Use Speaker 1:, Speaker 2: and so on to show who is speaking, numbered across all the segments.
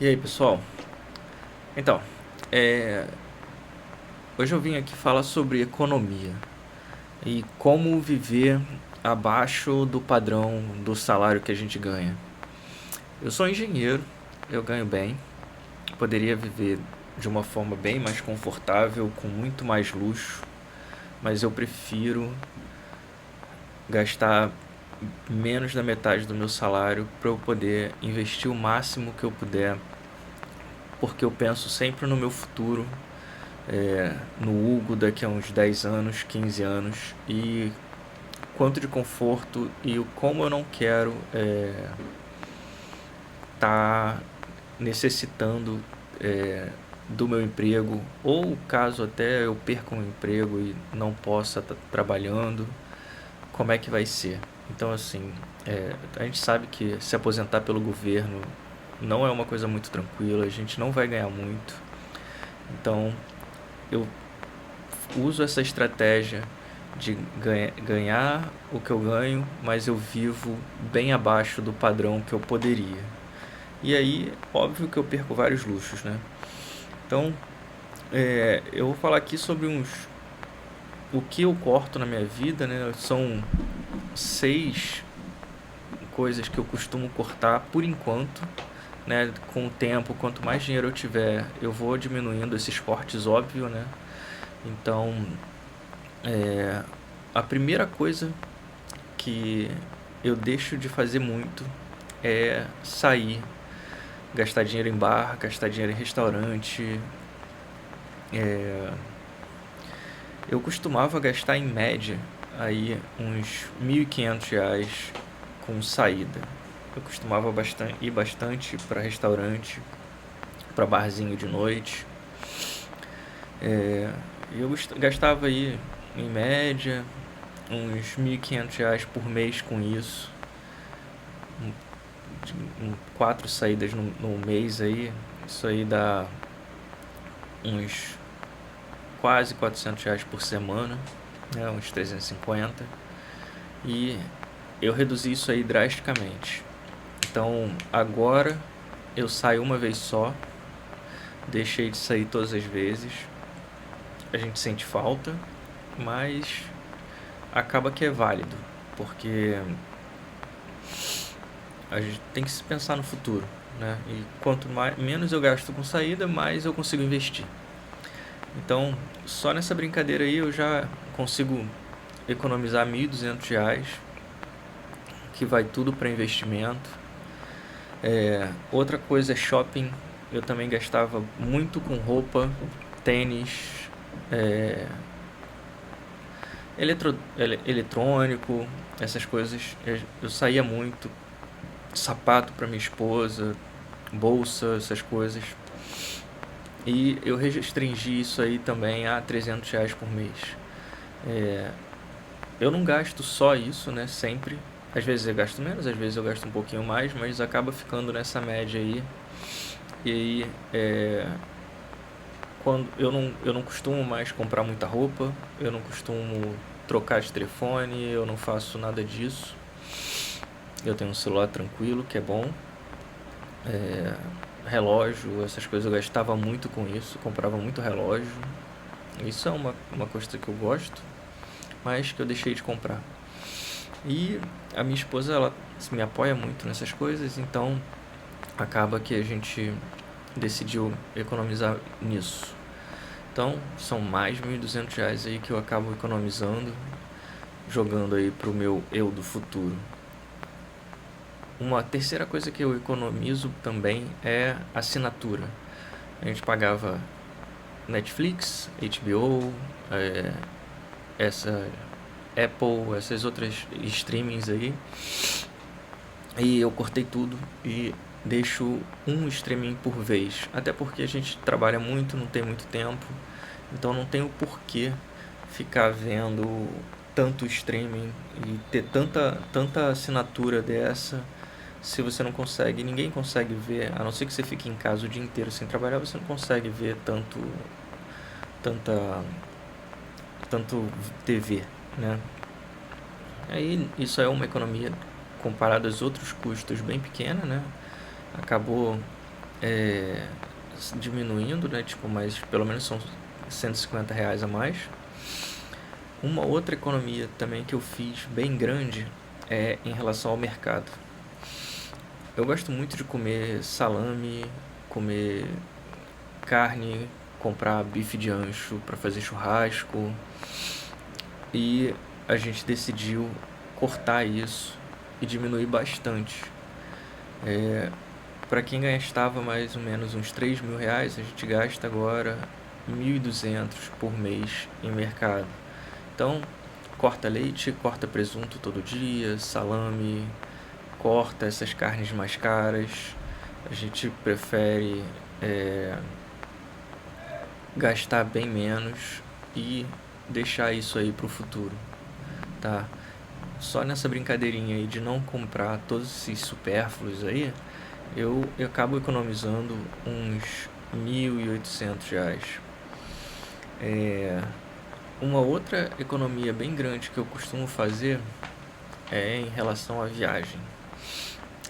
Speaker 1: E aí, pessoal? Então, é, hoje eu vim aqui falar sobre economia e como viver abaixo do padrão do salário que a gente ganha. Eu sou engenheiro, eu ganho bem, poderia viver de uma forma bem mais confortável, com muito mais luxo, mas eu prefiro gastar menos da metade do meu salário para eu poder investir o máximo que eu puder, porque eu penso sempre no meu futuro, no Hugo daqui a uns 10 anos, 15 anos, e quanto de conforto e o como eu não quero tá necessitando do meu emprego, ou caso até eu perca um emprego e não possa estar trabalhando, como é que vai ser. Então, assim, a gente sabe que se aposentar pelo governo não é uma coisa muito tranquila, a gente não vai ganhar muito. Então, eu uso essa estratégia de ganhar o que eu ganho, mas eu vivo bem abaixo do padrão que eu poderia. E aí, óbvio que eu perco vários luxos, né? Então, eu vou falar aqui sobre o que eu corto na minha vida, né? São 6 coisas que eu costumo cortar por enquanto, né? Com o tempo, quanto mais dinheiro eu tiver, eu vou diminuindo esses cortes, óbvio, né? Então, a primeira coisa que eu deixo de fazer muito é sair, gastar dinheiro em bar, gastar dinheiro em restaurante. Eu costumava gastar em média aí uns R$ 1.500 com saída. Eu costumava ir bastante para restaurante, para barzinho de noite. Eu gastava aí em média uns R$ 1.500 por mês com isso. 4 saídas no mês aí, isso aí dá uns quase R$ 400 por semana, né, uns 350. E eu reduzi isso aí drasticamente. Então agora eu saio uma vez só, deixei de sair todas as vezes. A gente sente falta, mas acaba que é válido, porque a gente tem que se pensar no futuro, né? E quanto menos eu gasto com saída, mais eu consigo investir. Então, só nessa brincadeira aí eu já consigo economizar R$ 1.200, que vai tudo para investimento. Outra coisa é shopping. Eu também gastava muito com roupa, tênis, eletrônico, essas coisas. Eu saía muito, sapato para minha esposa, bolsa, essas coisas. E eu restringi isso aí também a R$ 300 por mês. Eu não gasto só isso, né? Sempre. Às vezes eu gasto menos, às vezes eu gasto um pouquinho mais, mas acaba ficando nessa média aí. E aí, quando eu não costumo mais comprar muita roupa, eu não costumo trocar de telefone, eu não faço nada disso. Eu tenho um celular tranquilo, que é bom. Relógio, essas coisas eu gastava muito com isso, comprava muito relógio. Isso é uma coisa que eu gosto, mas que eu deixei de comprar. E a minha esposa, ela me apoia muito nessas coisas, então acaba que a gente decidiu economizar nisso. Então são mais de R$ 1.200 aí que eu acabo economizando, jogando aí pro meu eu do futuro. Uma terceira coisa que eu economizo também é assinatura. A gente pagava Netflix, HBO, essa Apple, essas outras streamings aí. E eu cortei tudo e deixo um streaming por vez. Até porque a gente trabalha muito, não tem muito tempo. Então não tem o porquê ficar vendo tanto streaming e ter tanta assinatura dessa, se você não consegue, ninguém consegue ver, a não ser que você fique em casa o dia inteiro sem trabalhar, você não consegue ver tanta tanto TV, né? Aí isso é uma economia comparada aos outros custos bem pequena, né? Acabou diminuindo, né? Tipo, mas pelo menos são R$ 150 a mais. Uma outra economia também que eu fiz bem grande é em relação ao mercado. Eu gosto muito de comer salame, comer carne, comprar bife de ancho para fazer churrasco. E a gente decidiu cortar isso e diminuir bastante. Para quem gastava mais ou menos uns R$ 3.000, a gente gasta agora 1.200 por mês em mercado. Então, corta leite, corta presunto todo dia, salame, corta essas carnes mais caras. A gente prefere gastar bem menos e deixar isso aí pro futuro, tá? Só nessa brincadeirinha aí de não comprar todos esses supérfluos aí, eu acabo economizando uns R$ 1.800. Uma outra economia bem grande que eu costumo fazer é em relação à viagem.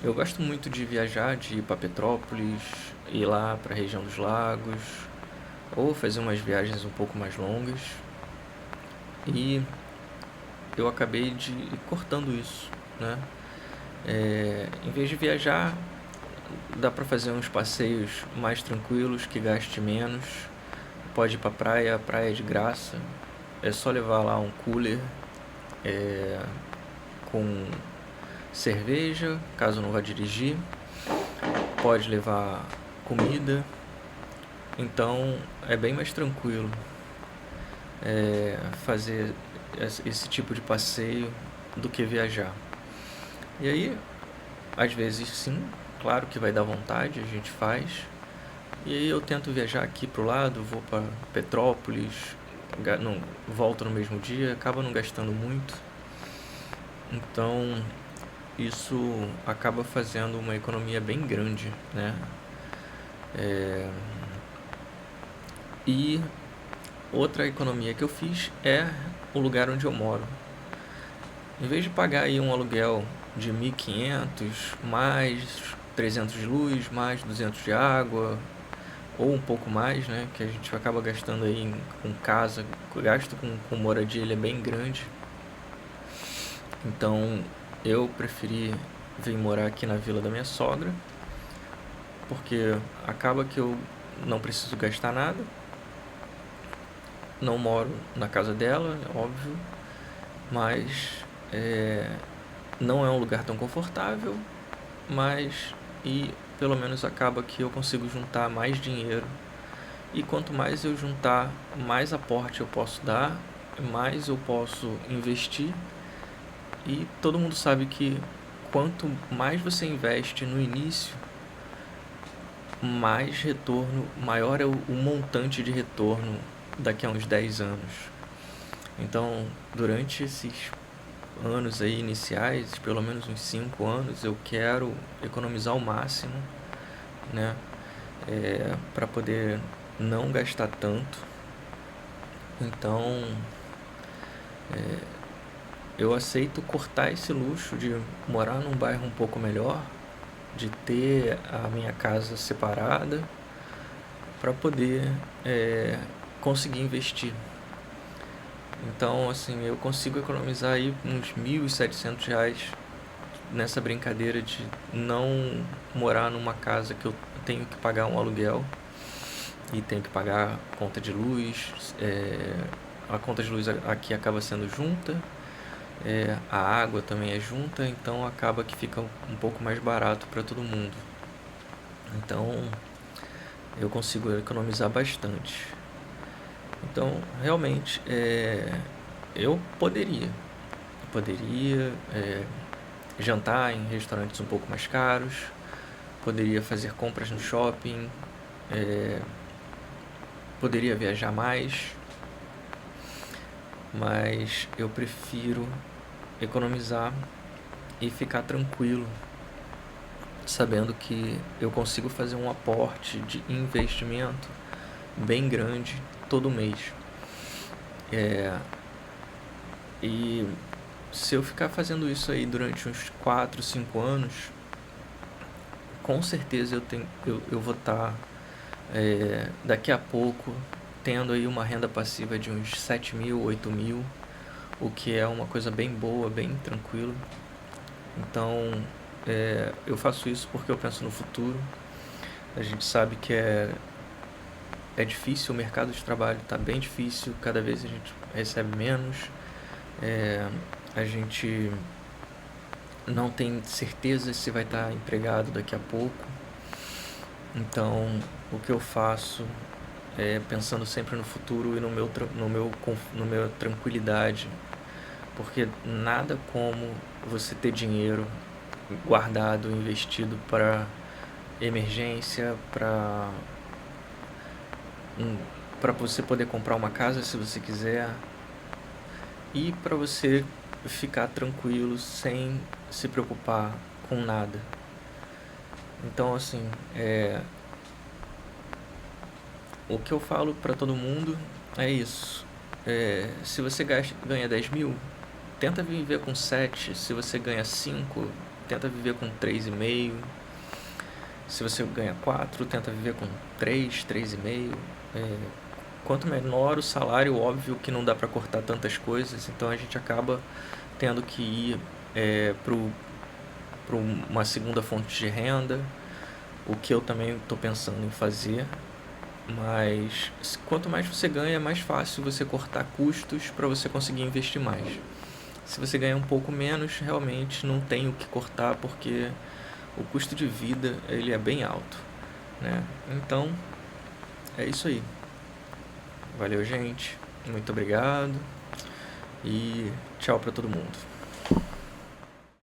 Speaker 1: Eu gosto muito de viajar, de ir para Petrópolis, ir lá para a região dos lagos, ou fazer umas viagens um pouco mais longas. E eu acabei de ir cortando isso, né? Em vez de viajar, dá para fazer uns passeios mais tranquilos, que gaste menos. Pode ir pra praia, a praia é de graça. É só levar lá um cooler com cerveja, caso não vá dirigir. Pode levar comida. Então é bem mais tranquilo fazer esse tipo de passeio do que viajar. E aí, às vezes sim, claro que vai dar vontade, a gente faz. E aí eu tento viajar aqui pro lado, vou para Petrópolis, não, volto no mesmo dia, acaba não gastando muito. Então isso acaba fazendo uma economia bem grande, né? E outra economia que eu fiz é o lugar onde eu moro. Em vez de pagar aí um aluguel de 1.500, mais 300 de luz, mais 200 de água, ou um pouco mais, né? Que a gente acaba gastando aí com casa, o gasto com moradia ele é bem grande. Então eu preferi vir morar aqui na vila da minha sogra, porque acaba que eu não preciso gastar nada. Não moro na casa dela, é óbvio, mas não é um lugar tão confortável, mas pelo menos acaba que eu consigo juntar mais dinheiro. E quanto mais eu juntar, mais aporte eu posso dar, mais eu posso investir. E todo mundo sabe que quanto mais você investe no início, mais retorno, maior é o montante de retorno daqui a uns 10 anos. Então, durante esses anos aí iniciais, pelo menos uns 5 anos, eu quero economizar o máximo, né? Para poder não gastar tanto. Então, eu aceito cortar esse luxo de morar num bairro um pouco melhor, de ter a minha casa separada, para poder conseguir investir. Então, assim, eu consigo economizar aí uns R$ 1.700 nessa brincadeira de não morar numa casa que eu tenho que pagar um aluguel e tenho que pagar conta de luz. A conta de luz aqui acaba sendo junta, a água também é junta, então acaba que fica um pouco mais barato para todo mundo. Então eu consigo economizar bastante. Então realmente eu poderia jantar em restaurantes um pouco mais caros, poderia fazer compras no shopping, poderia viajar mais, mas eu prefiro economizar e ficar tranquilo, sabendo que eu consigo fazer um aporte de investimento bem grande todo mês. E se eu ficar fazendo isso aí durante uns 4, 5 anos, com certeza eu vou estar daqui a pouco tendo aí uma renda passiva de uns 7 mil, 8 mil, o que é uma coisa bem boa, bem tranquilo. Então, eu faço isso porque eu penso no futuro. A gente sabe que é difícil, o mercado de trabalho está bem difícil, cada vez a gente recebe menos, a gente não tem certeza se vai estar empregado daqui a pouco. Então, o que eu faço é pensando sempre no futuro e no meu tranquilidade, porque nada como você ter dinheiro guardado, investido para emergência, para você poder comprar uma casa se você quiser, e para você ficar tranquilo sem se preocupar com nada. Então, assim, o que eu falo para todo mundo é isso. Se você ganha 10 mil, tenta viver com 7. Se você ganha 5, tenta viver com 3,5. Se você ganha 4, tenta viver com 3, 3,5. Quanto menor o salário, óbvio que não dá para cortar tantas coisas, então a gente acaba tendo que ir para uma segunda fonte de renda, o que eu também estou pensando em fazer. Mas quanto mais você ganha, é mais fácil você cortar custos para você conseguir investir mais. Se você ganha um pouco menos, realmente não tem o que cortar, porque o custo de vida ele é bem alto, né? Então, é isso aí. Valeu, gente. Muito obrigado. E tchau para todo mundo.